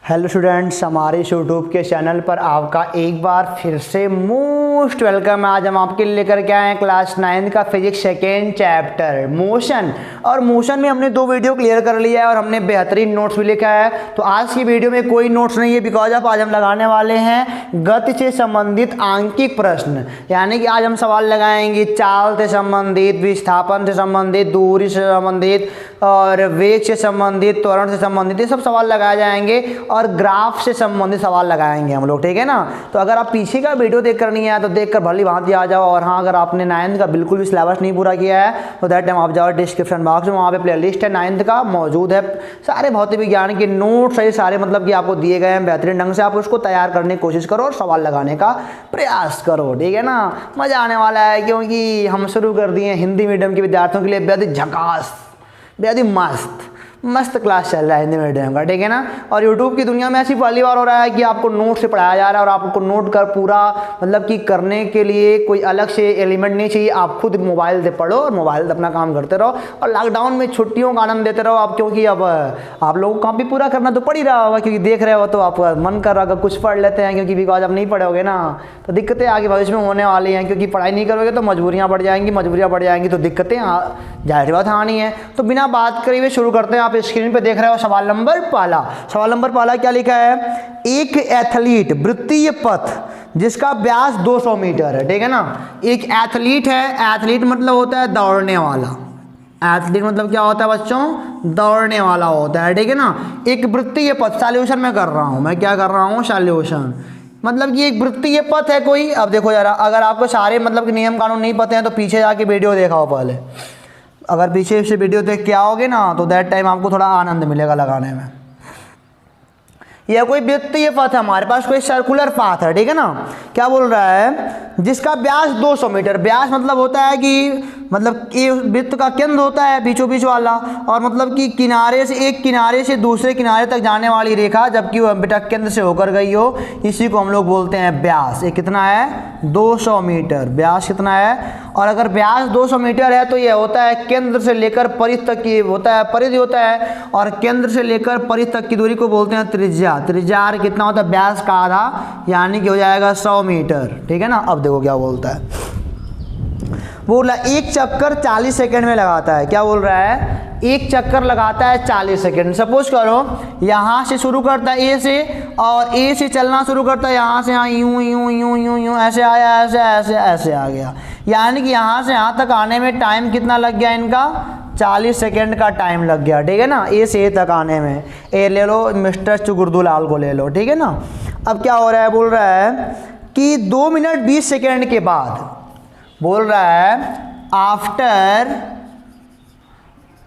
Hello students, हमारे YouTube के channel पर आपका एक बार फिर से मोस्ट वेलकम। आज हम आपके लिए लेकर के आए हैं क्लास 9 का फिजिक्स सेकेंड चैप्टर मोशन। और मोशन में हमने 2 वीडियो क्लियर कर लिया है और हमने बेहतरीन नोट्स भी लिखा है। तो आज की वीडियो में कोई नोट्स नहीं है, बिकॉज ऑफ आज हम लगाने वाले हैं गति से संबंधित आंकिक प्रश्न। यानी कि आज हम सवाल लगाएंगे चाल से संबंधित, विस्थापन से संबंधित, दूरी से संबंधित और वेग से संबंधित, त्वरण से संबंधित, ये सब सवाल लगाए जाएंगे और ग्राफ से संबंधित सवाल लगाएंगे हम लोग, ठीक है ना। तो अगर आप पीछे का वीडियो देख कर नहीं आया तो देखकर भली भांति आ जाओ। और हाँ, अगर आपने 9th का बिल्कुल भी सिलेबस नहीं पूरा किया है तो दैट टाइम आप जाओ डिस्क्रिप्शन बॉक्स में, वहाँ पे प्लेलिस्ट है 9th का मौजूद है। सारे भौतिक विज्ञान के नोट्स है सारे, मतलब कि आपको दिए गए हैं बेहतरीन ढंग से। आप उसको तैयार करने की कोशिश करो और सवाल लगाने का प्रयास करो, ठीक है ना। मज़ा आने वाला है क्योंकि हम शुरू कर दिए हिंदी मीडियम के विद्यार्थियों के लिए बेहद ही झकास, बेहद ही मस्त क्लास चल रहा है हिंदी मीडियम का, ठीक है ना। और यूट्यूब की दुनिया में ऐसी पहली बार हो रहा है कि आपको नोट से पढ़ाया जा रहा है और आपको नोट कर पूरा मतलब कि करने के लिए कोई अलग से एलिमेंट नहीं चाहिए। आप खुद मोबाइल से पढ़ो और मोबाइल से अपना काम करते रहो और लॉकडाउन में छुट्टियों का आनंद देते रहो आप, क्योंकि अब आप लोगों को कॉपी पूरा करना तो पड़ ही रहा होगा, क्योंकि देख रहे हो तो आपका मन कर रहा होगा कुछ पढ़ लेते हैं, क्योंकि बिकॉज अब नहीं पढ़ोगे ना तो दिक्कतें आगे भविष्य में होने वाली हैं। क्योंकि पढ़ाई नहीं करोगे तो मजबूरियाँ बढ़ जाएंगी तो दिक्कतें जाहिर बात आनी है। तो बिना बात करे हुए शुरू करते हैं। आप स्क्रीन पे देख रहे हो सवाल नंबर पहला क्या लिखा है? एक एथलीट वृत्तीय पथ जिसका व्यास 200 मीटर है, ठीक है ना। एक एथलीट है, एथलीट मतलब होता है दौड़ने वाला। एथलीट मतलब क्या होता है बच्चों? दौड़ने वाला होता है, ठीक है ना। एक वृत्तीय पथ, सॉल्यूशन में कर रहा हूं, मैं क्या कर रहा हूं? सॉल्यूशन। मतलब कि एक वृत्तीय पथ है कोई। अब देखो जरा, अगर आपको सारे मतलब कि नियम कानून नहीं पते हैं तो पीछे जाके वीडियो देखा हो पहले। अगर पीछे से वीडियो देख के आओगे ना तो दैट टाइम आपको थोड़ा आनंद मिलेगा लगाने में। यह कोई वृत्तीय पथ है, हमारे पास कोई सर्कुलर पाथ है, ठीक है ना। क्या बोल रहा है? जिसका व्यास 200 मीटर। व्यास मतलब होता है कि मतलब ये वृत्त का केंद्र होता है बीचों बीच वाला, और मतलब कि किनारे से एक किनारे से दूसरे किनारे तक जाने वाली रेखा, जबकि वह बेटा केंद्र से होकर गई हो, इसी को हम लोग बोलते हैं व्यास। ये कितना है? 200 मीटर। व्यास कितना है? और अगर व्यास 200 मीटर है तो यह होता है केंद्र से लेकर परिध तक की होता है, परिधि होता है, और केंद्र से लेकर परिध तक की दूरी को बोलते हैं त्रिज्या। त्रिज्या कितना होता है? व्यास का आधा, यानी कि हो जाएगा 100 मीटर, ठीक है ना। अब देखो क्या बोलता है, बोला एक चक्कर 40 सेकंड में लगाता है। क्या बोल रहा है? एक चक्कर लगाता है 40 सेकंड। सपोज करो यहाँ से शुरू करता है ए से, और ए से चलना शुरू करता है यहाँ से, यहाँ यूं यूं यूं यूं यूं ऐसे आया, ऐसे ऐसे ऐसे आ गया। यानी कि यहाँ से यहाँ तक आने में टाइम कितना लग गया इनका? 40 सेकंड का टाइम लग गया, ठीक है ना। ए से ए तक आने में। ए ले लो, मिस्टर चुगुरदुलाल को ले लो, ठीक है ना। अब क्या हो रहा है? बोल रहा है कि 2 मिनट 20 सेकंड के बाद, बोल रहा है आफ्टर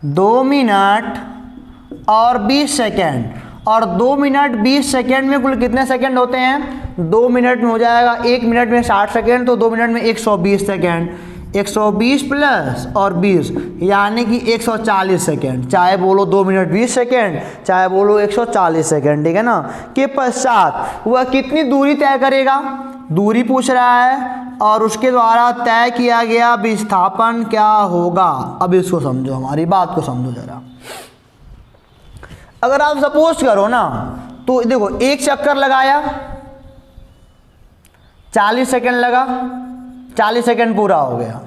2 मिनट और 20 सेकेंड। और 2 मिनट 20 सेकेंड में कुल कितने सेकेंड होते हैं? 2 मिनट में हो जाएगा, 1 मिनट में 60 सेकेंड, तो 2 मिनट में 120 सेकेंड। 120 प्लस और 20 यानी कि 140 सेकेंड। चाहे बोलो 2 मिनट 20 सेकेंड, चाहे बोलो 140 सेकेंड, ठीक है ना। के पश्चात वह कितनी दूरी तय करेगा? दूरी पूछ रहा है, और उसके द्वारा तय किया गया विस्थापन क्या होगा? अब इसको समझो, हमारी बात को समझो जरा। अगर आप सपोज करो ना तो देखो, एक चक्कर लगाया, 40 सेकंड लगा, 40 सेकंड पूरा हो गया।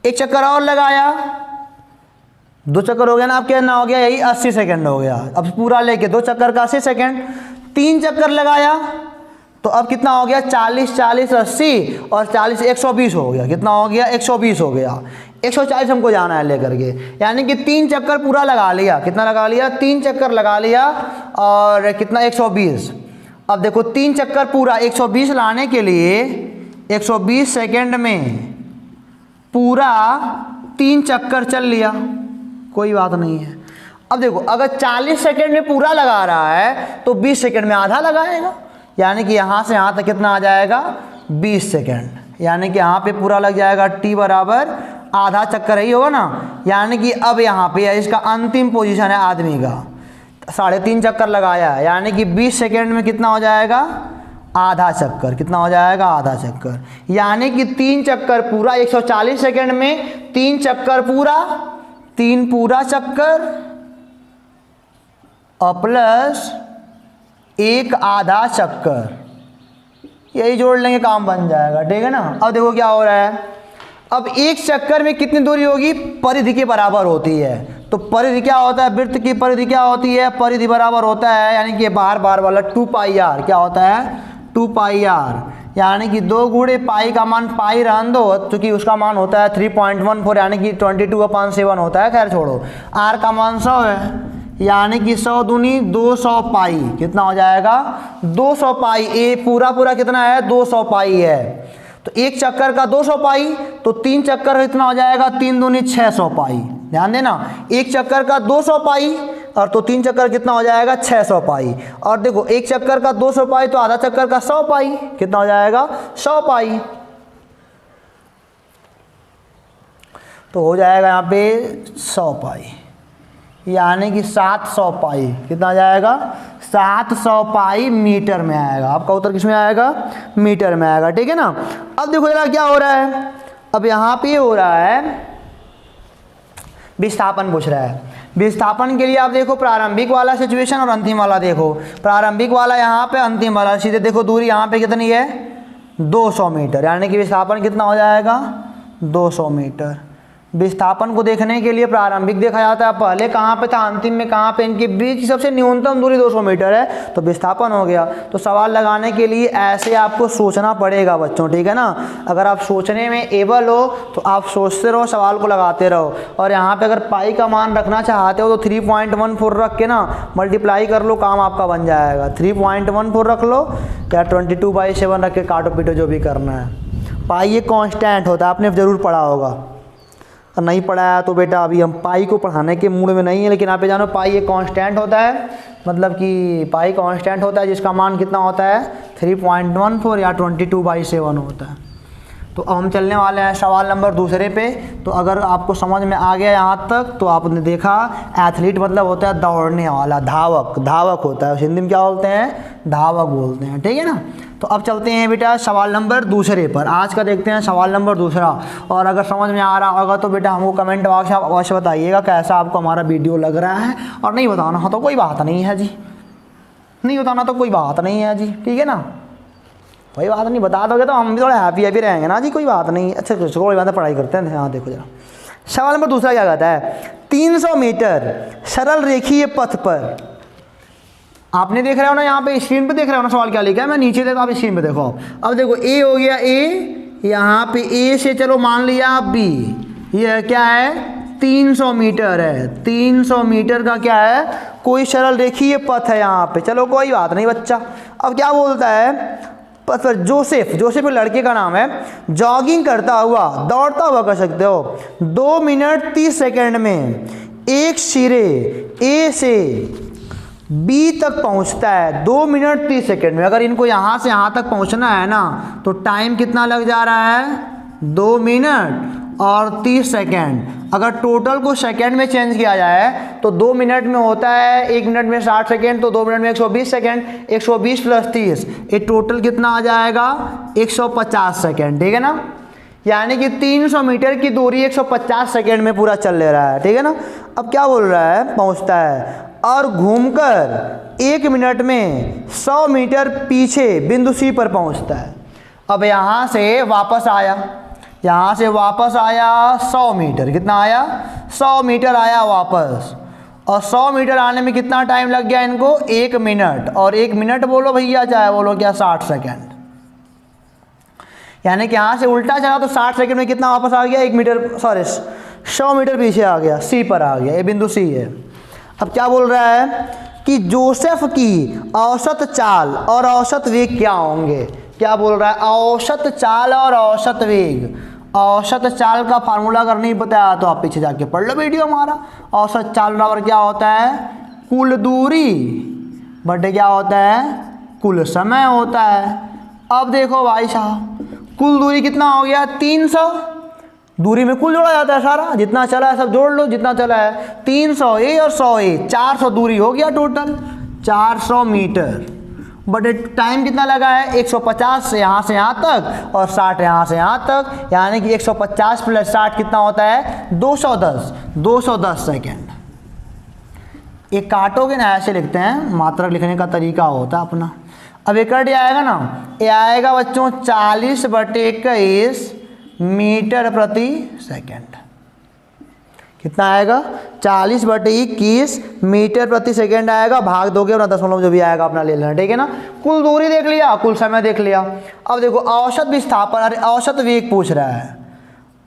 एक चक्कर और लगाया, 2 चक्कर हो गया ना, अब क्या हो गया? यही 80 सेकंड हो गया। अब पूरा लेके 2 चक्कर का 80 सेकंड। 3 चक्कर लगाया तो अब कितना हो गया? 40 40 80 और 40 120 हो गया। कितना हो गया? 120 हो गया। 140 हमको जाना है लेकर के, यानी कि 3 चक्कर पूरा लगा लिया। कितना लगा लिया? 3 चक्कर लगा लिया, और कितना? 120। अब देखो 3 चक्कर पूरा 120 लाने के लिए 120 सेकंड में पूरा 3 चक्कर चल लिया, कोई बात नहीं है। अब देखो अगर 40 सेकंड में पूरा लगा रहा है तो 20 सेकंड में आधा लगाएगा, यानी कि यहाँ से यहाँ तक कितना आ जाएगा? 20 सेकंड। यानी कि यहाँ पे पूरा लग जाएगा t बराबर आधा चक्कर ही होगा ना। यानी कि अब यहाँ पे इसका अंतिम पोजीशन है आदमी का, 3.5 चक्कर लगाया है, यानी कि 20 सेकंड में कितना हो जाएगा? आधा चक्कर। कितना हो जाएगा? आधा चक्कर। यानी कि 3 चक्कर पूरा 140 सेकंड में 3 चक्कर पूरा, 3 पूरा चक्कर और प्लस एक आधा चक्कर, यही जोड़ लेंगे काम बन जाएगा, ठीक है ना। अब देखो क्या हो रहा है, अब एक चक्कर में कितनी दूरी होगी, परिधि के बराबर होती है। तो परिधि क्या होता है, वृत्त की परिधि क्या होती है, परिधि बराबर होता है, यानी कि बार बार वाला 2 पाई आर क्या होता है, 2 पाई आर, यानी कि 2 गुणे पाई का मान पाई रहने दो, क्योंकि उसका मान होता है 3.14 यानी कि 22/7 होता है, खैर छोड़ो। आर का मान 100 है, यानी कि 100 दूनी 200 पाई, कितना हो जाएगा 200 पाई। ए पूरा पूरा कितना है, 200 पाई है। तो एक चक्कर का 200 पाई, तो 3 चक्कर कितना हो जाएगा, 3 दूनी 600 पाई। ध्यान देना, एक चक्कर का 200 पाई और तो 3 चक्कर कितना हो जाएगा 600 पाई। और देखो एक चक्कर का 200 पाई तो आधा चक्कर का 100 पाई, कितना हो जाएगा 100 पाई। तो हो जाएगा यहाँ पे 100 पाई, यानी कि 700 पाई, कितना आ जाएगा 700 पाई मीटर में आएगा। आपका उत्तर किस में आएगा, मीटर में आएगा, ठीक है ना। अब देखो जरा क्या हो रहा है, अब यहाँ पे हो रहा है विस्थापन पूछ रहा है। विस्थापन के लिए आप देखो प्रारंभिक वाला सिचुएशन और अंतिम वाला देखो। प्रारंभिक वाला यहाँ पे, अंतिम वाला सीधे देखो, दूरी यहाँ पे कितनी है 200 मीटर, यानी कि विस्थापन कितना हो जाएगा 200 मीटर। विस्थापन को देखने के लिए प्रारंभिक देखा जाता है, पहले कहाँ पे था अंतिम में कहाँ पे, इनके बीच की सबसे न्यूनतम दूरी 200 मीटर है, तो विस्थापन हो गया। तो सवाल लगाने के लिए ऐसे आपको सोचना पड़ेगा बच्चों, ठीक है ना। अगर आप सोचने में एबल हो तो आप सोचते रहो, सवाल को लगाते रहो। और यहाँ पे अगर पाई का मान रखना चाहते हो तो 3.14 रख के ना मल्टीप्लाई कर लो, काम आपका बन जाएगा। 3.14 रख लो या 22/7 रख के काटो पीटो जो भी करना है। पाई ये कॉन्स्टेंट होता है, आपने ज़रूर पढ़ा होगा, नहीं पढ़ाया तो बेटा अभी हम पाई को पढ़ाने के मूड में नहीं है, लेकिन आप पे जानो पाई एक कांस्टेंट होता है, मतलब कि पाई कांस्टेंट होता है जिसका मान कितना होता है 3.14 या 22/7 होता है। तो अब हम चलने वाले हैं सवाल नंबर दूसरे पे। तो अगर आपको समझ में आ गया यहाँ तक तो आपने देखा, एथलीट मतलब होता है दौड़ने वाला, धावक, धावक होता है, हिंदी में क्या बोलते हैं, धावक बोलते हैं, ठीक है ना। तो अब चलते हैं बेटा सवाल नंबर दूसरे पर, आज का देखते हैं सवाल नंबर दूसरा। और अगर समझ में आ रहा होगा तो बेटा हमको कमेंट बॉक्स में अवश्य बताइएगा कैसा आपको हमारा वीडियो लग रहा है। और नहीं बताना हो तो कोई बात नहीं है जी, नहीं बताना तो कोई बात नहीं है जी, ठीक है ना, कोई बात नहीं, बता दोगे तो हम भी थोड़ा हैप्पी रहेंगे ना जी, कोई बात नहीं। अच्छा कोई बात, पढ़ाई करते हैं। हाँ देखो जरा सवाल नंबर दूसरा क्या कहता है, 300 मीटर सरल रेखीय पथ पर, आपने देख रहे हो ना यहाँ पे स्क्रीन पे देख रहे हो ना सवाल क्या लिखा है, मैं नीचे देखो आप स्क्रीन पे देखो। अब देखो ए हो गया, ए यहाँ पे ए से चलो मान लिया बी, ये क्या है 300 मीटर है, 300 मीटर का क्या है कोई सरल रेखीय पथ है यहाँ पे, चलो कोई बात नहीं बच्चा। अब क्या बोलता है, पथ पर जोसेफ, जोसेफ एक लड़के का नाम है, जॉगिंग करता हुआ, दौड़ता हुआ कर सकते हो, 2 मिनट 30 सेकेंड में एक सिरे ए से बी तक पहुंचता है 2 मिनट 30 सेकेंड में। अगर इनको यहाँ से यहाँ तक पहुँचना है ना तो टाइम कितना लग जा रहा है 2 मिनट और 30 सेकेंड। अगर टोटल को सेकेंड में चेंज किया जाए तो 2 मिनट में होता है, 1 मिनट में 60 सेकेंड, तो 2 मिनट में 120 सेकेंड, 120 प्लस 30, ये टोटल कितना आ जाएगा 150 सेकेंड, ठीक है ना। यानी कि 300 मीटर की दूरी 150 सेकेंड में पूरा चल ले रहा है, ठीक है ना। अब क्या बोल रहा है, पहुंचता है और घूमकर 1 मिनट में 100 मीटर पीछे बिंदु सी पर पहुंचता है। अब यहाँ से वापस आया, यहाँ से वापस आया 100 मीटर, कितना आया 100 मीटर आया वापस, और 100 मीटर आने में कितना टाइम लग गया इनको 1 मिनट, और 1 मिनट बोलो भैया चाहे बोलो क्या 60 सेकेंड। यानी कि यहाँ से उल्टा चला तो 60 सेकंड में कितना वापस आ गया 1 मीटर, सॉरी 100 मीटर पीछे आ गया, सी पर आ गया, ये बिंदु सी है। अब क्या बोल रहा है कि जोसेफ की औसत चाल और औसत वेग क्या होंगे, क्या बोल रहा है औसत चाल और औसत वेग। औसत चाल का फार्मूला अगर नहीं बताया तो आप पीछे जाके पढ़ लो वीडियो हमारा। औसत चाल बराबर क्या होता है कुल दूरी बटे क्या होता है कुल समय होता है। अब देखो भाई साहब कुल दूरी कितना हो गया 300, दूरी में कुल जोड़ा जाता है सारा, जितना चला है सब जोड़ लो, जितना चला है 300 ए और 100 ए, 400 दूरी हो गया टोटल 400 मीटर। बट टाइम कितना लगा है 150 से यहाँ तक और 60 यहाँ से यहाँ तक, यानी कि 150 प्लस 60 कितना होता है 210 सेकेंड। ये काटोगे ना, ऐसे लिखते हैं, मात्रक लिखने का तरीका होता है अपना। अब ये कट आएगा ना, ये आएगा बच्चों 40/21 मीटर प्रति सेकेंड। कितना आएगा? 40/21 मीटर प्रति सेकेंड आएगा। भाग दोगे और दशमलव जो भी आएगा अपना ले लेना, ठीक है ना। कुल दूरी देख लिया, कुल समय देख लिया। अब देखो औसत विस्थापन, अरे औसत वेग पूछ रहा है।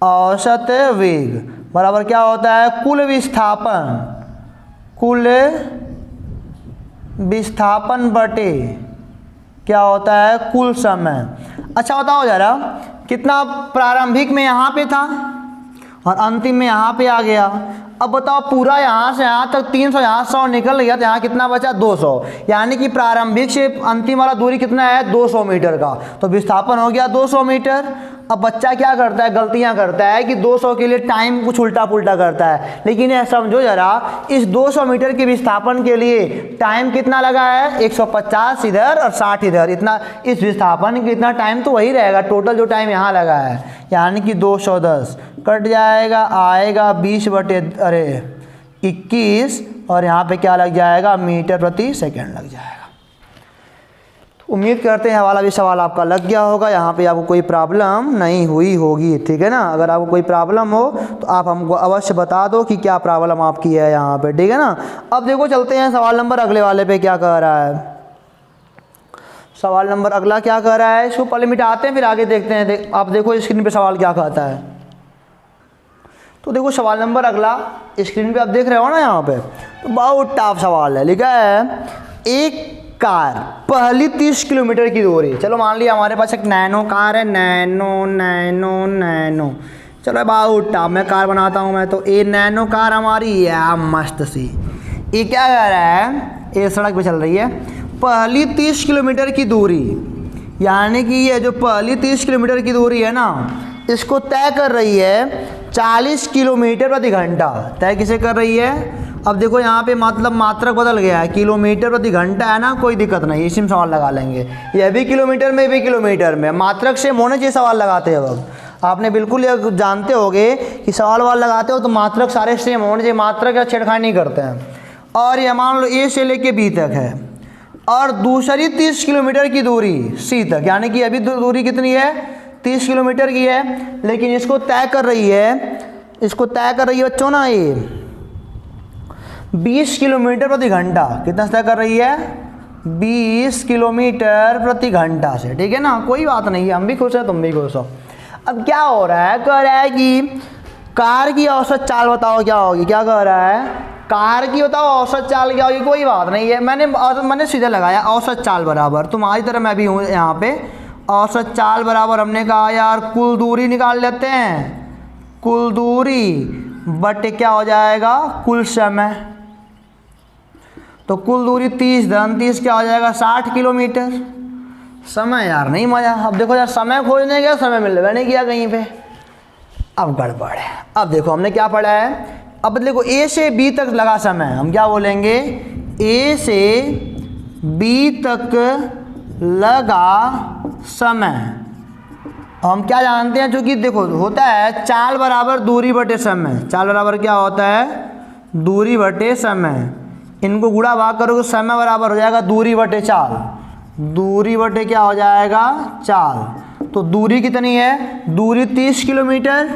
औसत वेग बराबर क्या होता है? कुल विस्थापन, कुल विस्थापन बटे क्या होता है? कुल समय। अच्छा बताओ जरा, कितना प्रारंभिक में यहाँ पे था और अंतिम में यहाँ पे आ गया। अब बताओ पूरा यहाँ से यहाँ तक 300, यहाँ 100 निकल गया तो यहाँ कितना बचा? 200। यानी कि प्रारंभिक से अंतिम वाला दूरी कितना है? 200 मीटर का। तो विस्थापन हो गया 200 मीटर। अब बच्चा क्या करता है? गलतियाँ करता है कि 200 के लिए टाइम कुछ उल्टा पुल्टा करता है। लेकिन यह समझो जरा, इस 200 मीटर के विस्थापन के लिए टाइम कितना लगा है? 150 इधर और 60 इधर। इतना इस विस्थापन के इतना टाइम तो वही रहेगा, टोटल जो टाइम यहाँ लगा है। यानी कि 210 कट जाएगा, आएगा 20/21 और यहाँ पे क्या लग जाएगा? मीटर प्रति सेकेंड लग जाएगा। तो उम्मीद करते हैं वाला भी सवाल आपका लग गया होगा, यहाँ पे आपको कोई प्रॉब्लम नहीं हुई होगी, ठीक है ना। अगर आपको कोई प्रॉब्लम हो तो आप हमको अवश्य बता दो कि क्या प्रॉब्लम आपकी है यहाँ पे, ठीक है ना। अब देखो चलते हैं सवाल नंबर अगले वाले पे क्या कह रहा है। सवाल नंबर अगला क्या कह रहा है, इसको पहले मिटाते हैं फिर आगे देखते हैं। आप देखो स्क्रीन पे सवाल क्या कहता है। तो देखो सवाल नंबर अगला स्क्रीन पे आप देख रहे हो ना यहाँ पे, तो बहुत टफ सवाल है। लिखा है एक कार पहली 30 किलोमीटर की दूरी, चलो मान लिया हमारे पास एक नैनो कार है, नैनो। चलो बहुत टफ, मैं कार बनाता हूँ मैं। तो ये नैनो कार हमारी है मस्त सी। ये क्या कह रहा है? ये सड़क पे चल रही है, पहली 30 किलोमीटर की दूरी, यानी कि ये जो पहली 30 किलोमीटर की दूरी है ना, इसको तय कर रही है 40 किलोमीटर प्रति घंटा। तय किसे कर रही है? अब देखो यहाँ पे मतलब मात्रक बदल गया है, किलोमीटर प्रति घंटा है ना, कोई दिक्कत नहीं, इसी में सवाल लगा लेंगे। यह भी किलोमीटर में, भी किलोमीटर में, मात्रक से होने चाहिए सवाल लगाते हो। अब आपने बिल्कुल ये जानते होगे कि सवाल वाल लगाते हो तो मात्रक सारे सेम होने चाहिए, मात्रक या छेड़खानी नहीं करते हैं। और ये मान लो ए से लेके बी तक है और दूसरी 30 किलोमीटर की दूरी सी तक, यानी कि अभी दूरी कितनी है? 30 किलोमीटर की है। लेकिन इसको तय कर रही है, बच्चों ना, ये 20 किलोमीटर प्रति घंटा। कितना तय कर रही है? 20 किलोमीटर प्रति घंटा से, ठीक है ना। कोई बात नहीं है, हम भी खुश हैं, तुम भी खुश हो। अब क्या हो रहा है? कह रहा है कि कार की औसत चाल बताओ क्या होगी। क्या कह रहा है? कार की बताओ औसत चाल क्या होगी। कोई बात नहीं है, मैंने सीधा लगाया औसत चाल बराबर, तुम्हारी तरह मैं भी हूँ यहाँ पे। औसत चाल बराबर हमने कहा यार कुल दूरी निकाल लेते हैं, कुल दूरी बटे क्या हो जाएगा? कुल समय। तो कुल दूरी 30 धन 30 क्या हो जाएगा? 60 किलोमीटर। समय यार नहीं मजा। अब देखो यार, समय खोजने गया, समय मिलने नहीं किया कहीं पे, अब गड़बड़ है। अब देखो हमने क्या पढ़ा है, अब देखो ए से बी तक लगा समय, हम क्या बोलेंगे? ए से बी तक लगा समय। हम क्या जानते हैं, चूँकि देखो होता है चाल बराबर दूरी बटे समय। चाल बराबर क्या होता है? दूरी बटे समय। इनको गुणा भाग करोगे, समय बराबर हो जाएगा दूरी बटे चाल। दूरी बटे क्या हो जाएगा? चाल। तो दूरी कितनी है? दूरी 30 किलोमीटर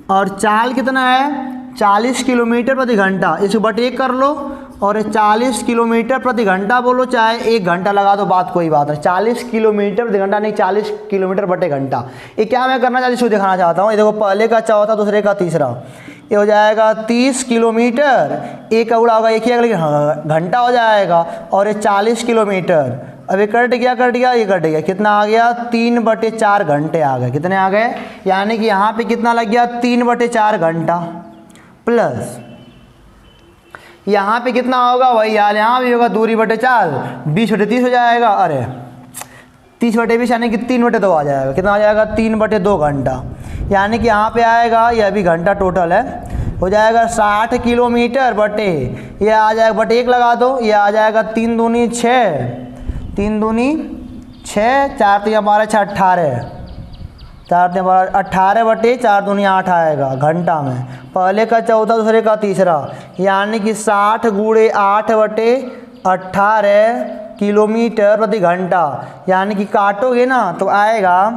और चाल कितना है? 40 किलोमीटर प्रति घंटा। इसको बटे 1 कर लो और 40 किलोमीटर प्रति घंटा बोलो, चाहे 1 घंटा लगा दो, बात कोई बात नहीं। 40 किलोमीटर प्रति घंटा नहीं, 40 किलोमीटर बटे घंटा। ये क्या मैं करना चाहती हूँ, दिखाना चाहता हूँ। ये देखो पहले का चौथा, दूसरे का तीसरा, ये हो जाएगा 30 किलोमीटर, एक का गुणा होगा एक ही अगले घंटा हो जाएगा, और ये 40 किलोमीटर। अब ये कट गया, ये कट गया, कितना आ गया? 3/4 घंटे आ गए। कितने आ गए? यानी कि यहाँ पे कितना लग गया? 3/4 घंटा, प्लस यहाँ पे कितना होगा? वही यार, यहाँ भी होगा दूरी बटे 4, 20/30 हो जाएगा। अरे 30/20 यानी कि 3/2 आ जाएगा। कितना आ जाएगा? 3/2 घंटा। यानी कि यहाँ पे आएगा, यह भी घंटा टोटल है, हो जाएगा 60 किलोमीटर बटे, ये आ जाएगा बटे 1 लगा दो, ये आ जाएगा 3 दूनी 6, 3 दूनी 6, 4 3 12 6 18, 4 3 12 18 बटे 4 दूनी 8 आएगा घंटा में। पहले का चौथा, दूसरे का तीसरा, यानी कि 60 गुणे 8/18 किलोमीटर प्रति घंटा। यानी कि काटोगे ना तो आएगा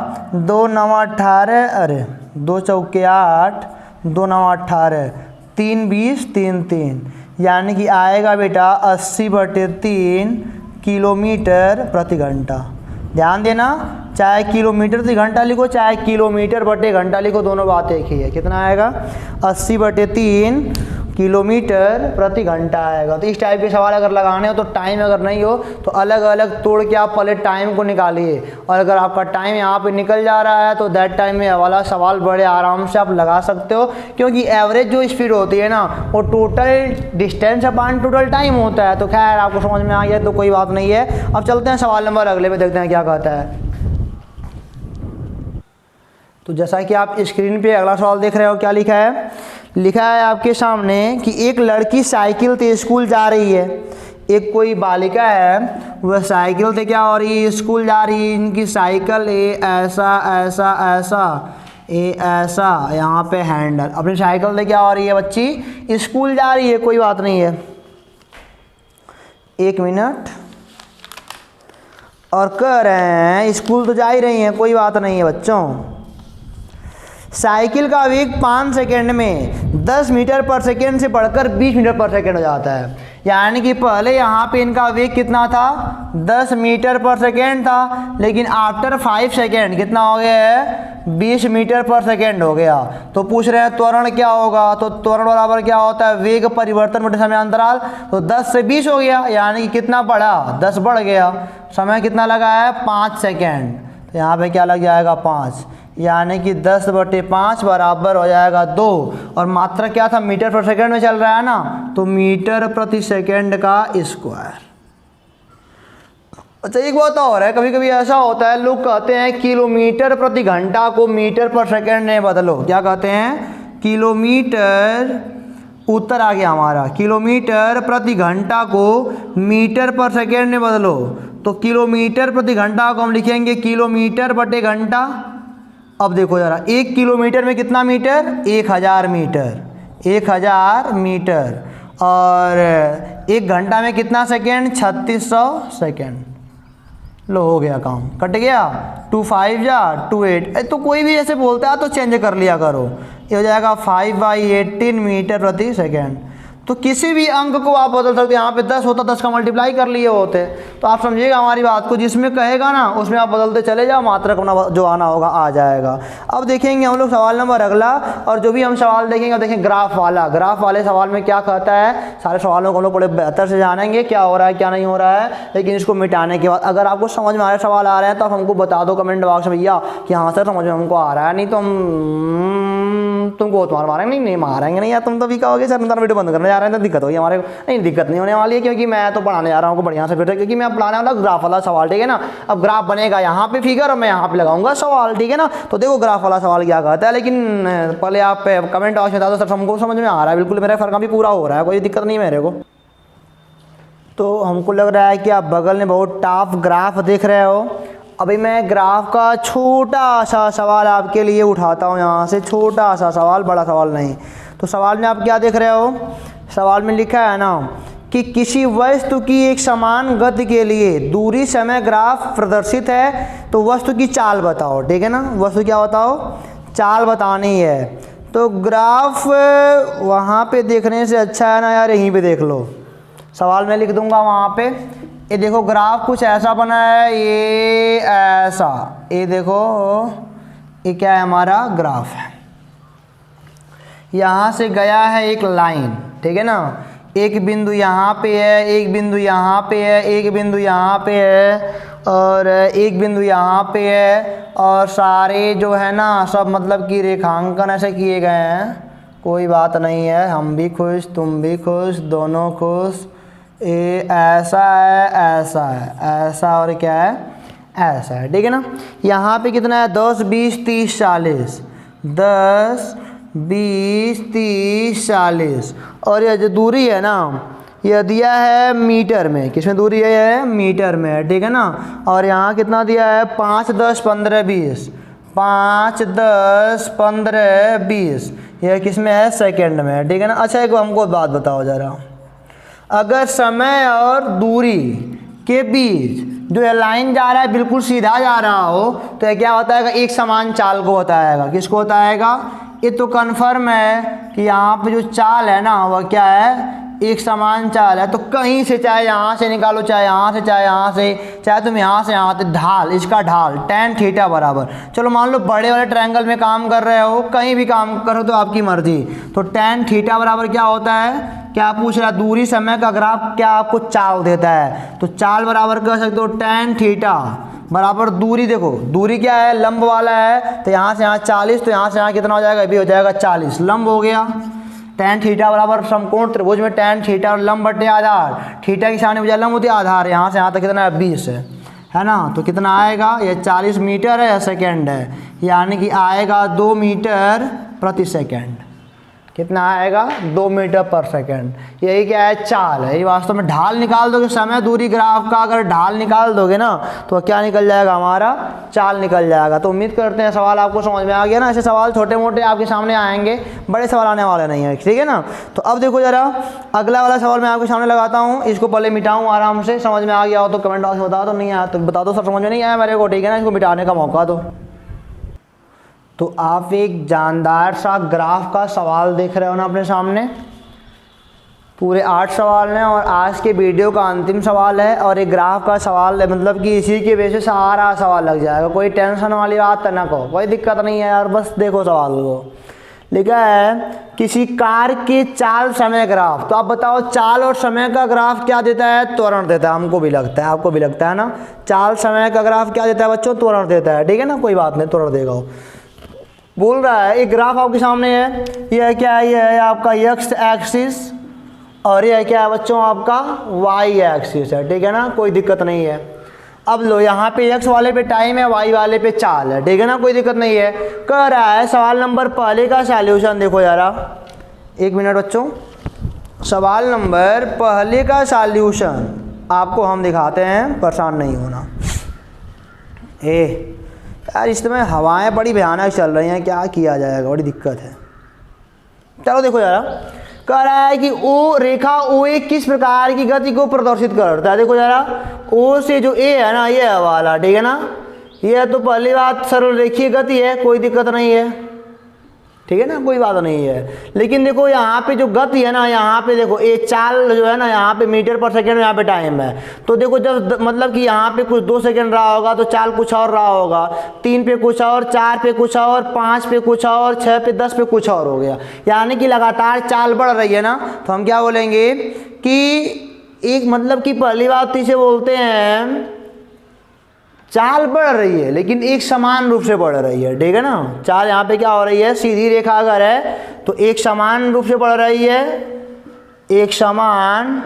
2 9 18, अरे 2 चौके 8, 2 9 18, 3 20 3 3, यानी कि आएगा बेटा 80/3 किलोमीटर प्रति घंटा। ध्यान देना, चाहे किलोमीटर प्रति घंटा लिखो चाहे किलोमीटर बटे घंटा लिखो, दोनों बात एक ही है। कितना आएगा? 80/3 किलोमीटर प्रति घंटा आएगा। तो इस टाइप के सवाल अगर लगाने हो तो टाइम अगर नहीं हो तो अलग अलग तोड़ के आप पहले टाइम को निकालिए, और अगर आपका टाइम यहाँ पे निकल जा रहा है तो दैट टाइम में वाला सवाल बड़े आराम से आप लगा सकते हो, क्योंकि एवरेज जो स्पीड होती है ना वो total distance upon total time होता है। तो खैर आपको समझ में आ गया तो कोई बात नहीं है। अब चलते हैं सवाल नंबर अगले पे, देखते हैं क्या कहता है। तो जैसा कि आप स्क्रीन पे अगला सवाल देख रहे हो, क्या लिखा है? लिखा है आपके सामने कि एक लड़की साइकिल से स्कूल जा रही है। एक कोई बालिका है, वह साइकिल से क्या हो रही है? स्कूल जा रही है। इनकी साइकिल ऐसा ऐसा ऐसा ऐसा, यहाँ पे हैंडल। अपनी साइकिल से क्या हो रही है बच्ची? स्कूल जा रही है, कोई बात नहीं है। 1 मिनट। और कह रहे हैं स्कूल तो जा ही रही हैं, कोई बात नहीं है बच्चों। साइकिल का वेग 5 सेकेंड में 10 मीटर पर सेकेंड से बढ़कर 20 मीटर पर सेकेंड हो जाता है। यानी कि पहले यहाँ पे इनका वेग कितना था? 10 मीटर पर सेकेंड था, लेकिन आफ्टर 5 सेकेंड कितना हो गया है? 20 मीटर पर सेकेंड हो गया। तो पूछ रहे हैं त्वरण क्या होगा? तो त्वरण बराबर क्या होता है? वेग परिवर्तन बटे समय अंतराल। तो 10 से 20 हो गया, यानी कि कितना बढ़ा? 10 बढ़ गया। समय कितना लगा है? 5 सेकेंड। तो यहाँ पे क्या लग जाएगा? 5, यानी कि 10/5 बराबर हो जाएगा 2। और मात्रा क्या था? मीटर पर सेकेंड में चल रहा है ना, तो मीटर प्रति सेकेंड का स्क्वायर। अच्छा एक बात और है, कभी कभी ऐसा होता है लोग कहते हैं किलोमीटर प्रति घंटा को मीटर पर सेकेंड में बदलो। क्या कहते हैं? किलोमीटर, उत्तर आ गया हमारा, किलोमीटर प्रति घंटा को मीटर पर सेकेंड में बदलो। तो किलोमीटर प्रति घंटा को हम लिखेंगे किलोमीटर बटे घंटा। अब देखो जरा, 1 किलोमीटर में कितना मीटर? 1000 metre, 1000 metre. और 1 घंटा में कितना सेकेंड? 3600 सेकेंड। लो हो गया काम, कट गया। 2 5 जा 2 8। तो कोई भी ऐसे बोलता है तो चेंज कर लिया करो। ये हो जाएगा 5/18 मीटर प्रति सेकेंड। तो किसी भी अंक को आप बदल सकते हैं। यहाँ पे 10 होता 10 का मल्टीप्लाई कर लिए होते। तो आप समझिएगा हमारी बात को, जिसमें कहेगा ना उसमें आप बदलते चले जाओ, मात्रक अपना जो आना होगा आ जाएगा। अब देखेंगे हम लोग सवाल नंबर अगला, और जो भी हम सवाल देखेंगे देखें ग्राफ वाला। ग्राफ वाले सवाल में क्या कहता है, सारे सवालों को हम लोग बड़े बेहतर से जानेंगे क्या हो रहा है क्या नहीं हो रहा है। लेकिन इसको मिटाने के बाद अगर आपको समझ में आ रहे सवाल आ रहे हैं तो आप हमको बता दो कमेंट बॉक्स में भैया कि हाँ सर समझ में हमको आ रहा है, नहीं तो हम तुमको तुम्हारा मारेंगे। नहीं मारेंगे नहीं यार, तुम तो भी कहोगे सर तुम्हारा वीडियो बंद करने जा रहे हैं तो दिक्कत होगी हमारे। नहीं दिक्कत नहीं होने वाली है, क्योंकि मैं तो पढ़ाने जा रहा हूँ बढ़िया से फिर, क्योंकि मैं पढ़ाने वाला ग्राफ वाला सवाल, ठीक है ना। अब ग्राफ बनेगा यहाँ पे फिगर और मैं यहाँ पे लगाऊंगा सवाल, ठीक है ना। तो देखो ग्राफ वाला सवाल क्या कहता है, लेकिन पहले आप कमेंट बॉक्स में बता दो सर हमको समझ में आ रहा है बिल्कुल, मेरा फर्क भी पूरा हो रहा है, कोई दिक्कत नहीं मेरे को। तो हमको लग रहा है कि आप बगल में बहुत टफ ग्राफ देख रहे हो। अभी मैं ग्राफ का छोटा सा सवाल आपके लिए उठाता हूँ यहाँ से, छोटा सा सवाल, बड़ा सवाल नहीं। तो सवाल में आप क्या देख रहे हो? सवाल में लिखा है ना कि किसी वस्तु की एक समान गति के लिए दूरी समय ग्राफ प्रदर्शित है, तो वस्तु की चाल बताओ, ठीक है ना। वस्तु क्या बताओ? चाल बतानी है। तो ग्राफ वहाँ पे देखने से अच्छा है ना यार, यहीं पे देख लो। सवाल मैं लिख दूंगा वहाँ पे। ये देखो ग्राफ कुछ ऐसा बना है, ये ऐसा, ये देखो ये क्या है हमारा ग्राफ है। यहाँ से गया है एक लाइन, ठीक है ना। एक बिंदु यहाँ पे है, एक बिंदु यहाँ पे है, एक बिंदु यहाँ पे है, और एक बिंदु यहाँ पे है, और सारे जो है ना सब मतलब कि रेखांकन ऐसे किए गए हैं। कोई बात नहीं है, हम भी खुश, तुम भी खुश, दोनों खुश। ये ऐसा है, ऐसा है, ऐसा, और क्या है? ऐसा है, ठीक है ना। यहाँ पे कितना है? 10 20 30 40, 10 20 30 40। और ये जो दूरी है ना ये दिया है मीटर में। किसमें दूरी है? ये मीटर में है, ठीक है ना। और यहाँ कितना दिया है? 5 10 15 20, 5 10 15 20, यह किस में है, सेकंड में है, ठीक है ना। अच्छा एक हमको बात बताओ ज़रा, अगर समय और दूरी के बीच जो ये लाइन जा रहा है बिल्कुल सीधा जा रहा हो तो ये क्या होता है, एक समान चाल को होता है। किसको होता है? ये तो कन्फर्म है कि यहाँ पे जो चाल है ना वह क्या है, एक समान चाल है। तो कहीं से चाहे यहाँ से निकालो, चाहे यहाँ से, चाहे यहाँ से, चाहे तुम यहाँ से यहाँ से, ढाल, इसका ढाल tan थीटा बराबर, चलो मान लो बड़े वाले ट्रायंगल में काम कर रहे हो, कहीं भी काम करो तो आपकी मर्जी। तो tan थीटा बराबर क्या होता है, क्या पूछ रहा है, दूरी समय का ग्राफ क्या आपको चाल देता है। तो चाल बराबर कह सकते हो tan थीटा बराबर दूरी, देखो दूरी क्या है, लंब वाला है, तो यहाँ से यहाँ 40, तो यहाँ से यहाँ कितना हो जाएगा, भी हो जाएगा 40, लंब हो गया। tan थीटा बराबर समकोण त्रिभुज में tan थीटा और लंब बटे आधार, थीटा की सामने बजाय लंब होती है, आधार यहाँ से यहाँ तक कितना है, 20 है ना। तो कितना आएगा, ये 40 मीटर है या सेकेंड है, यानी कि आएगा 2 मीटर प्रति सेकेंड। कितना आएगा, 2 मीटर पर सेकेंड। यही क्या है, चाल है। ये वास्तव में ढाल निकाल दोगे, समय दूरी ग्राफ का अगर ढाल निकाल दोगे ना तो क्या निकल जाएगा, हमारा चाल निकल जाएगा। तो उम्मीद करते हैं सवाल आपको समझ में आ गया ना। ऐसे सवाल छोटे मोटे आपके सामने आएंगे, बड़े सवाल आने वाले नहीं है, ठीक है ना। तो अब देखो ज़रा अगला वाला सवाल मैं आपके सामने लगाता हूँ, इसको पहले मिटाऊँ आराम से, समझ में आ गया हो तो कमेंट बॉक्स में बता दो, नहीं आया तो बता दो सर समझ में नहीं आया मेरे को, ठीक है ना। इसको मिटाने का मौका दो। तो आप एक जानदार सा ग्राफ का सवाल देख रहे हो ना अपने सामने, पूरे 8 सवाल हैं और आज के वीडियो का अंतिम सवाल है। और एक ग्राफ का सवाल है, मतलब कि इसी के वजह से सारा सवाल लग जाएगा, कोई टेंशन वाली बात ना कहो, कोई दिक्कत नहीं है यार, बस देखो सवाल को। लिखा है किसी कार के चाल समय ग्राफ। तो आप बताओ चाल और समय का ग्राफ क्या देता है, त्वरण देता है। हमको भी लगता है, आपको भी लगता है ना। चाल समय का ग्राफ क्या देता है बच्चों, त्वरण देता है, ठीक है ना, कोई बात नहीं, त्वरण देगा वो। बोल रहा है एक ग्राफ आपके सामने है, यह क्या है, यह है आपका x एक्सिस और यह क्या है बच्चों आपका y एक्सिस है, ठीक है ना, कोई दिक्कत नहीं है। अब लो यहाँ पे x वाले पे टाइम है, y वाले पे चाल है, ठीक है ना, कोई दिक्कत नहीं है। कह रहा है सवाल नंबर पहले का सॉल्यूशन देखो यारा, एक मिनट बच्चों, सवाल नंबर पहले का सॉल्यूशन आपको हम दिखाते हैं, परेशान नहीं होना। यार इस समय हवाएं बड़ी भयानक चल रही हैं, क्या किया जाएगा, बड़ी दिक्कत है। चलो देखो यार, कह रहा है कि ओ रेखा OA किस प्रकार की गति को प्रदर्शित करता है। देखो जरा, O से जो A है ना, ये वाला, ठीक है ना, ये तो पहली बात सरल रेखीय गति है, कोई दिक्कत नहीं है, ठीक है ना, कोई बात नहीं है। लेकिन देखो यहाँ पे जो गति है ना, यहाँ पे देखो ये चाल जो है ना, यहाँ पे मीटर पर सेकेंड में यहाँ पे टाइम है। तो देखो जब मतलब कि यहाँ पे कुछ 2 सेकेंड रहा होगा तो चाल कुछ और रहा होगा, 3 पे कुछ और, 4 पे कुछ और, 5 पे कुछ और, 6 पे 10 पे कुछ और हो गया, यानी कि लगातार चाल बढ़ रही है ना। तो हम क्या बोलेंगे कि एक मतलब कि पहली बात इसे बोलते हैं चाल बढ़ रही है लेकिन एक समान रूप से बढ़ रही है, ठीक है ना। चाल यहाँ पे क्या हो रही है, सीधी रेखा अगर है तो एक समान रूप से बढ़ रही है। एक समान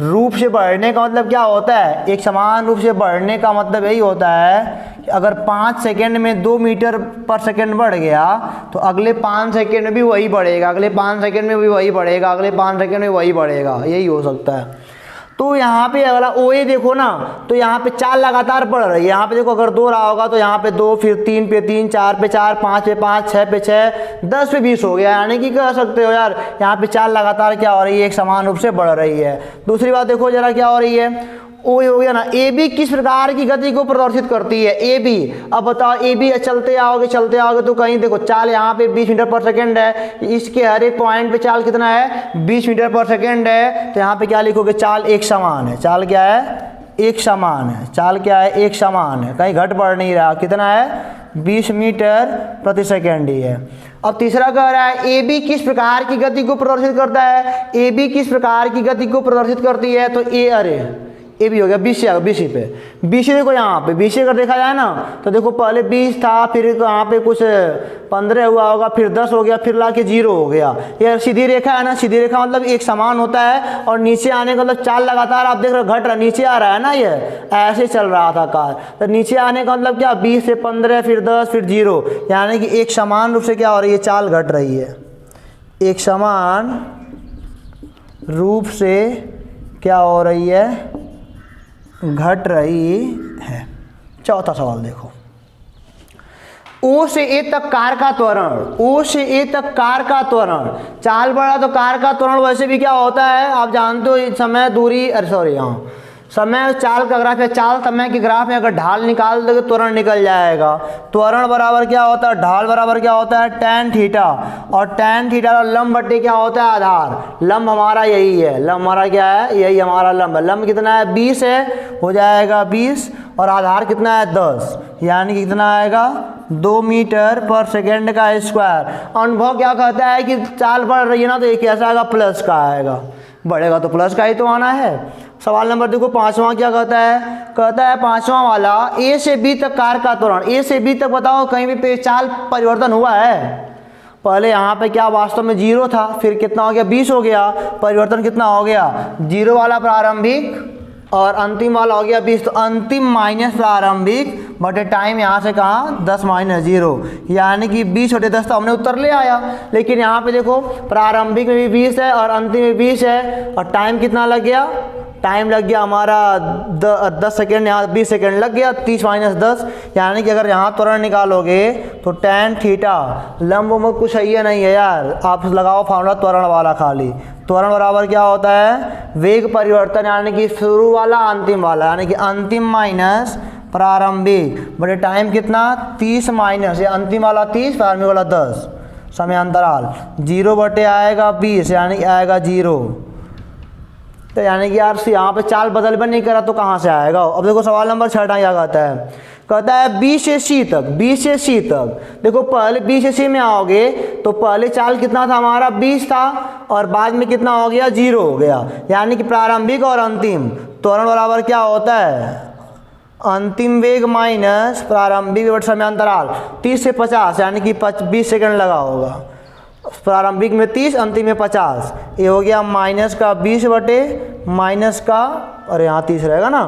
रूप से बढ़ने का मतलब क्या होता है, एक समान रूप से बढ़ने का मतलब यही होता है कि अगर 5 सेकेंड में 2 मीटर पर सेकेंड बढ़ गया तो अगले 5 सेकेंड में भी वही बढ़ेगा, अगले 5 सेकेंड में भी वही बढ़ेगा, अगले 5 सेकेंड में वही बढ़ेगा, यही हो सकता है। तो यहाँ पे अगला OA देखो ना, तो यहाँ पे चाल लगातार बढ़ रही है। यहाँ पे देखो अगर 2 रहा होगा तो यहाँ पे 2, फिर 3 पे 3, 4 पे 4, 5 पे 5, 6 पे 6, 10 पे 20 हो गया, यानी कि कह सकते हो यार यहाँ पे चाल लगातार क्या हो रही है, एक समान रूप से बढ़ रही है। दूसरी बात देखो जरा क्या हो रही है, OA हो गया ना। AB किस प्रकार की गति को प्रदर्शित करती है, AB। अब बताओ AB चलते आओगे तो कहीं देखो चाल यहाँ पे 20 मीटर पर सेकेंड है, इसके हर एक पॉइंट पे चाल कितना है, 20 मीटर पर सेकेंड है। तो यहाँ पे क्या लिखोगे, चाल एक समान है। चाल क्या है, एक समान है। चाल क्या है, एक समान है, कहीं घट बढ़ नहीं रहा, कितना है, 20 मीटर प्रति सेकेंड ही है। अब तीसरा कह रहा है AB किस प्रकार की गति को प्रदर्शित करता है, AB किस प्रकार की गति को प्रदर्शित करती है। तो ए भी हो गया, BC पे, BC देखो यहाँ पे BC अगर देखा जाए ना तो देखो पहले 20 था, फिर यहाँ पे कुछ 15 हुआ होगा, फिर 10 हो गया, फिर लाके 0 हो गया। ये सीधी रेखा है ना, सीधी रेखा मतलब एक समान होता है और नीचे आने का मतलब चाल लगातार आप देख रहे हो घट रहा, नीचे आ रहा है ना, ये ऐसे चल रहा था कार। तो नीचे आने का मतलब क्या, 20 से 15, फिर 10, फिर 0, यानी कि एक समान रूप से क्या हो रही है, चाल घट रही है। एक समान रूप से क्या हो रही है, घट रही है। चौथा सवाल देखो, ओ से ए तक कार का त्वरण, ओ से ए तक कार का त्वरण, चाल बढ़ा तो कार का त्वरण वैसे भी क्या होता है आप जानते हो, समय दूरी, अरे सॉरी हाँ, समय चाल का ग्राफ है, चाल समय के ग्राफ में अगर ढाल निकाल दोगे त्वरण निकल जाएगा। त्वरण बराबर क्या होता है, ढाल बराबर क्या होता है tan थीटा, और tan थीटा और लंब बटे क्या होता है आधार। लंब हमारा यही है, लंब हमारा क्या है, यही हमारा लंब है। लंब कितना है 20 है, हो जाएगा 20, और आधार कितना है 10, यानी कि कितना आएगा 2 मीटर पर सेकेंड का स्क्वायर। अनुभव क्या कहता है कि चाल बढ़ रही है ना, तो ये कैसा आएगा, प्लस का आएगा, बढ़ेगा तो प्लस का ही तो आना है। सवाल नंबर देखो पांचवा क्या कहता है पांचवा वाला, ए से बी तक कार का त्वरण, ए से बी तक बताओ कहीं भी चाल परिवर्तन हुआ है। पहले यहाँ पे क्या वास्तव में 0 था, फिर कितना हो गया 20 हो गया, परिवर्तन कितना हो गया, 0 वाला प्रारंभिक और अंतिम वाला हो गया 20, तो अंतिम माइनस प्रारंभिक बटे टाइम यहाँ से कहाँ 10 माइनस 0, यानी कि 20 बटे 10 तो हमने उत्तर ले आया। लेकिन यहाँ पे देखो प्रारंभिक में भी 20 है और अंतिम में 20 है, और टाइम कितना लग गया, टाइम लग गया हमारा 10 सेकेंड, यहाँ 20 सेकेंड लग गया, 30 माइनस 10, यानी कि अगर यहाँ त्वरण निकालोगे तो tan थीटा, लंब में कुछ है नहीं है यार, आप लगाओ फार्मूला त्वरण वाला खाली। त्वरण बराबर क्या होता है, वेग परिवर्तन, यानी कि शुरू वाला अंतिम वाला, यानी कि अंतिम माइनस प्रारंभिक बड़े टाइम कितना 30 माइनस, या अंतिम वाला 30 प्रारंभिक वाला 10, समय अंतराल 0 बटे आएगा 20, यानी कि आएगा 0। तो यानी कि यार यहाँ पे चाल बदल भी नहीं करा तो कहाँ से आएगा। अब देखो सवाल नंबर 6 क्या कहता है बी से सी तक, बी से सी तक, देखो पहले बी से सी में आओगे तो पहले चाल कितना था हमारा 20 था, और बाद में कितना हो गया 0 हो गया, यानी कि प्रारंभिक और अंतिम। त्वरण बराबर क्या होता है, अंतिम वेग माइनस प्रारंभिक वेग समय अंतराल 30 से 50, यानी कि 20 सेकंड लगा होगा, प्रारंभिक में 30 अंतिम में 50, ये हो गया माइनस का 20 बटे माइनस का, अरे यहाँ 30 रहेगा ना,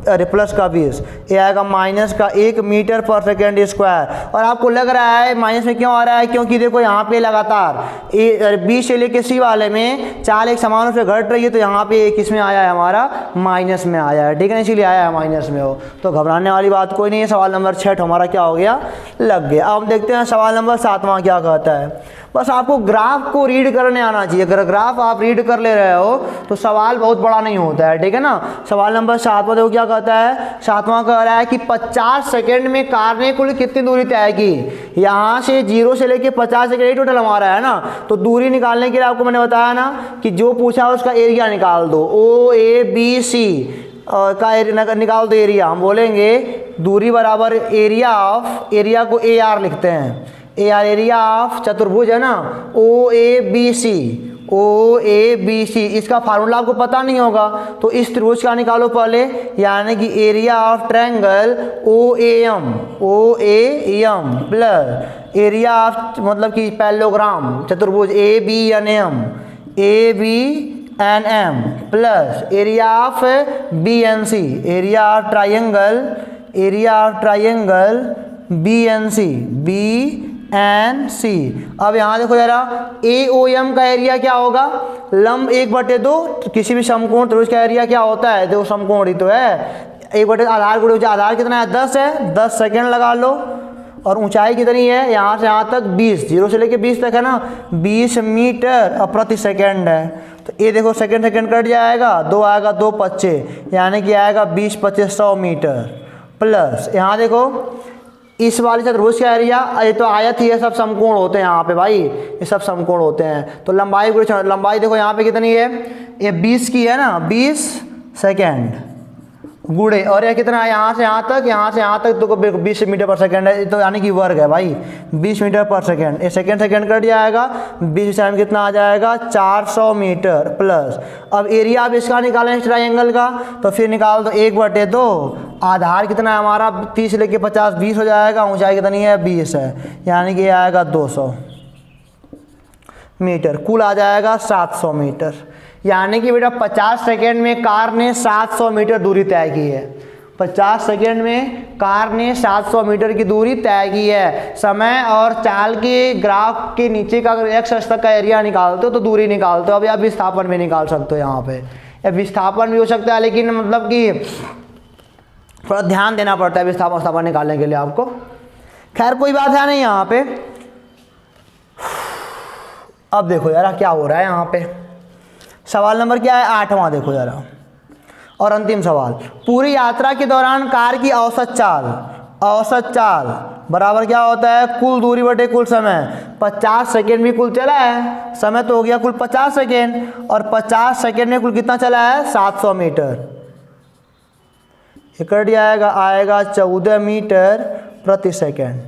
अरे प्लस का 20, ये आएगा माइनस का 1 मीटर पर सेकेंड स्क्वायर। और आपको लग रहा है माइनस में क्यों आ रहा है, क्योंकि देखो यहाँ पे लगातार बी से लेके सी वाले में चाल एक समान रूप से घट रही है, तो यहाँ पे किस में आया है हमारा माइनस में आया है, ठीक है, इसीलिए आया है माइनस में हो, तो घबराने वाली बात कोई नहीं है। सवाल नंबर 6 हमारा क्या हो गया, लग गया। अब हम देखते हैं सवाल नंबर 7 क्या कहता है। बस आपको ग्राफ को रीड करने आना चाहिए, अगर ग्राफ आप रीड कर ले रहे हो तो सवाल बहुत बड़ा नहीं होता है, ठीक है ना। सवाल नंबर 7 देखो क्या कहता है, 7वां कह रहा है कि 50 सेकंड में कार ने कुल कितनी दूरी तय की। यहाँ से 0 से लेके 50 सेकंड टोटल हमारा है ना, तो दूरी निकालने के लिए आपको मैंने बताया ना कि जो पूछा उसका एरिया निकाल दो, OABC का एरिया निकाल दो। एरिया हम बोलेंगे दूरी बराबर एरिया ऑफ, एरिया को AR लिखते हैं, AR एरिया ऑफ चतुर्भुज है ना, OABC, OABC, इसका फार्मूला आपको पता नहीं होगा तो इस त्रिभुज का निकालो पहले, यानी कि area of triangle OAM, OAM plus area of मतलब कि पैरेललोग्राम चतुर्भुज ABNM, ABNM plus area of BNC, area of triangle, area of triangle BNC, BNC। अब यहाँ देखो जरा AOM का एरिया क्या होगा, लंब 1/2, किसी भी समकोण त्रिभुज का एरिया क्या होता है, देखो समकोण ही तो है, 1/2 आधार गुणे आधार कितना है 10 है, 10 सेकेंड लगा लो, और ऊंचाई कितनी है यहाँ से यहाँ तक 20, 0 से लेके 20 तक है ना, 20 मीटर प्रति सेकेंड है। तो ये देखो सेकेंड कट जाएगा, 2 आएगा 2 25, यानी कि आएगा 20 25 100 मीटर, प्लस यहाँ देखो इस वाले चतुर्भुज का एरिया, ये तो आयत ही है, सब समकोण होते हैं यहाँ पे भाई, ये सब समकोण होते हैं। तो लंबाई लंबाई देखो यहाँ पे कितनी है, ये 20 की है ना, 20 सेकेंड गुड़े, और ये कितना है यहाँ से यहाँ तक तो 20 मीटर पर सेकेंड है, तो यानी कि वर्ग है भाई, 20 मीटर पर सेकेंड, ये सेकेंड कट जाएगा, 20 टाइम कितना आ जाएगा 400 मीटर प्लस। अब एरिया अब इसका निकालें इस ट्रायंगल का, तो फिर निकाल दो 1/2, आधार कितना है हमारा 30 लेके 50 20 हो जाएगा, ऊंचाई कितनी है 20 है, यानी कि आएगा 200 मीटर, कुल आ जाएगा 700 मीटर। यानी कि बेटा 50 सेकेंड में कार ने 700 मीटर दूरी तय की है, 50 सेकेंड में कार ने 700 मीटर की दूरी तय की है। समय और चाल के ग्राफ के नीचे का अगर x अक्ष तक का एरिया निकालते हो तो दूरी निकालते हो। अभी आप विस्थापन भी निकाल सकते हो, यहाँ पे या विस्थापन भी हो सकता है, लेकिन मतलब कि थोड़ा ध्यान देना पड़ता है विस्थापन निकालने के लिए आपको। खैर कोई बात है नहीं यहाँ पे। अब देखो यार क्या हो रहा है यहाँ पे। सवाल नंबर क्या है, 8वां देखो जरा। और अंतिम सवाल, पूरी यात्रा के दौरान कार की औसत चाल बराबर क्या होता है, कुल दूरी बटे कुल समय। 50 सेकेंड भी कुल चला है, समय तो हो गया कुल 50 सेकेंड, और 50 सेकेंड में कुल कितना चला है, 700 मीटर। इकट्ठी आएगा 14 मीटर प्रति सेकेंड।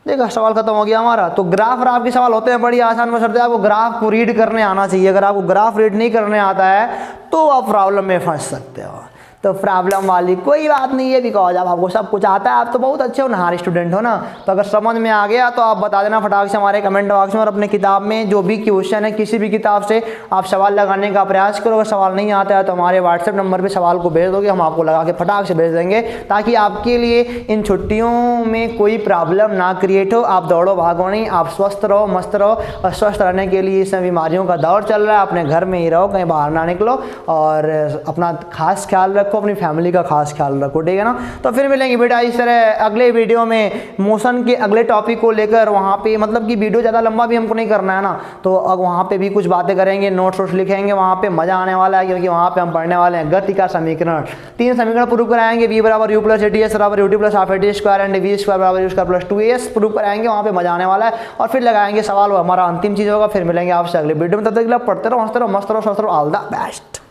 देखा सवाल खत्म हो गया हमारा। तो ग्राफ के सवाल होते हैं बड़ी आसान, बशर्ते आपको ग्राफ को रीड करने आना चाहिए। अगर आपको ग्राफ रीड नहीं करने आता है तो आप प्रॉब्लम में फंस सकते हो। तो प्रॉब्लम वाली कोई बात नहीं है, बिकॉज अब आपको सब कुछ आता है, आप तो बहुत अच्छे होनहार स्टूडेंट हो ना। तो अगर समझ में आ गया तो आप बता देना फटाक से हमारे कमेंट बॉक्स में, और अपने किताब में जो भी क्वेश्चन है किसी भी किताब से आप सवाल लगाने का प्रयास करो। अगर सवाल नहीं आता है तो हमारे व्हाट्सएप नंबर पर सवाल को भेज दोगे, हम आपको लगा के फटाक से भेज देंगे, ताकि आपके लिए इन छुट्टियों में कोई प्रॉब्लम ना क्रिएट हो। आप दौड़ो भागो नहीं, आप स्वस्थ रहो, मस्त रहो। और स्वस्थ रहने के लिए इस बीमारियों का दौर चल रहा है, अपने घर में ही रहो, कहीं बाहर ना निकलो, और अपना खास ख्याल रखो, अपनी फैमिली का खास ख्याल रखो, ठीक है ना। तो फिर मिलेंगे बेटा इस तरह अगले वीडियो में मोशन के अगले टॉपिक को लेकर। वहाँ पे मतलब कि वीडियो ज़्यादा लंबा भी हमको नहीं करना है ना, तो अब वहाँ पे भी कुछ बातें करेंगे, नोट्स लिखेंगे, वहाँ पे मज़ा आने वाला है, क्योंकि वहाँ पे हम पढ़ने वाले हैं गति का समीकरण। 3 समीकरण प्रूव कराएंगे, v बराबर u प्लस ATS बराबर ut plus half AT square and v square बराबर u square plus 2as prove कराएंगे। वहाँ पे मज़ा आने वाला है, और फिर लगाएंगे सवाल, वो हमारा अंतिम चीज़ होगा। फिर मिलेंगे आपसे अगले वीडियो में, तब तक के लिए पढ़ते रहो, हंसते रहो, मस्त रहो, स्वस्थ रहो। All the best.